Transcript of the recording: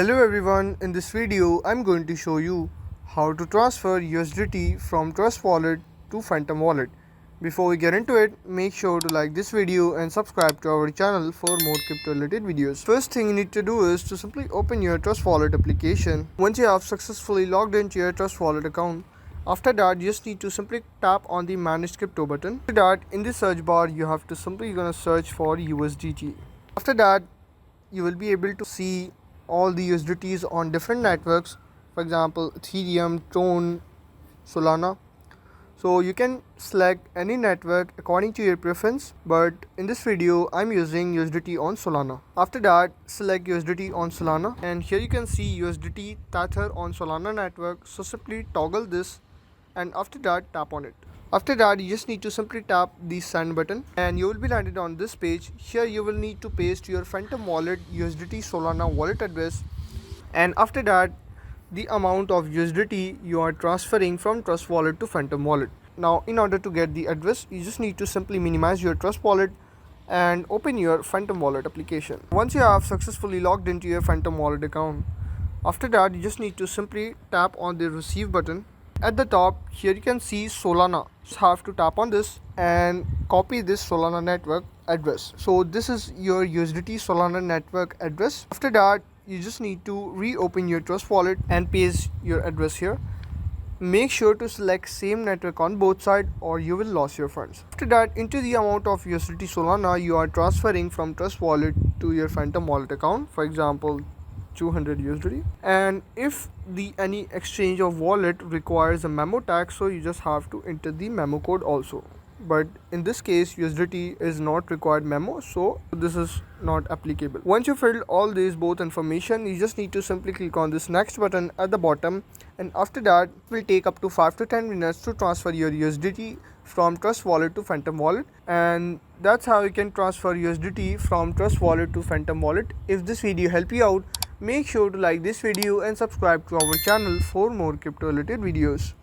Hello everyone, in this video I'm going to show you how to transfer USDT from Trust Wallet to Phantom Wallet. Before we get into it, make sure to like this video and subscribe to our channel for more crypto related videos. First thing you need to do is to simply open your Trust Wallet application. Once you have successfully logged into your Trust Wallet account, after that you just need to simply tap on the Manage Crypto button. After that, in the search bar you have to simply search for USDT. After that, you will be able to see all the USDTs on different networks, for example Ethereum, Tron, Solana. So you can select any network according to your preference, but in this video I'm using USDT on Solana. After that, select USDT on Solana, and here you can see USDT Tether on Solana network. So simply toggle this, and after that tap on it. After that, you just need to simply tap the send button and you will be landed on this page. Here you will need to paste your Phantom Wallet USDT Solana wallet address, and after that the amount of USDT you are transferring from Trust Wallet to Phantom Wallet. Now in order to get the address, you just need to simply minimize your Trust Wallet and open your Phantom Wallet application. Once you have successfully logged into your Phantom Wallet account, after that you just need to simply tap on the receive button. At the top here you can see Solana. Just have to tap on this and copy this Solana network address. So this is your USDT Solana network address. After that, you just need to reopen your Trust Wallet and paste your address here. Make sure to select same network on both sides or you will lose your funds. After that, enter the amount of USDT Solana you are transferring from Trust Wallet to your Phantom Wallet account, for example 200 USDT. And if the any exchange of wallet requires a memo tag, so you just have to enter the memo code also. But in this case USDT is not required memo, so this is not applicable. Once you filled all these both information, you just need to simply click on this next button at the bottom, and after that it will take up to 5 to 10 minutes to transfer your USDT from Trust Wallet to Phantom Wallet. And that's how you can transfer USDT from Trust Wallet to Phantom Wallet. If this video helped you out, make sure to like this video and subscribe to our channel for more crypto related videos.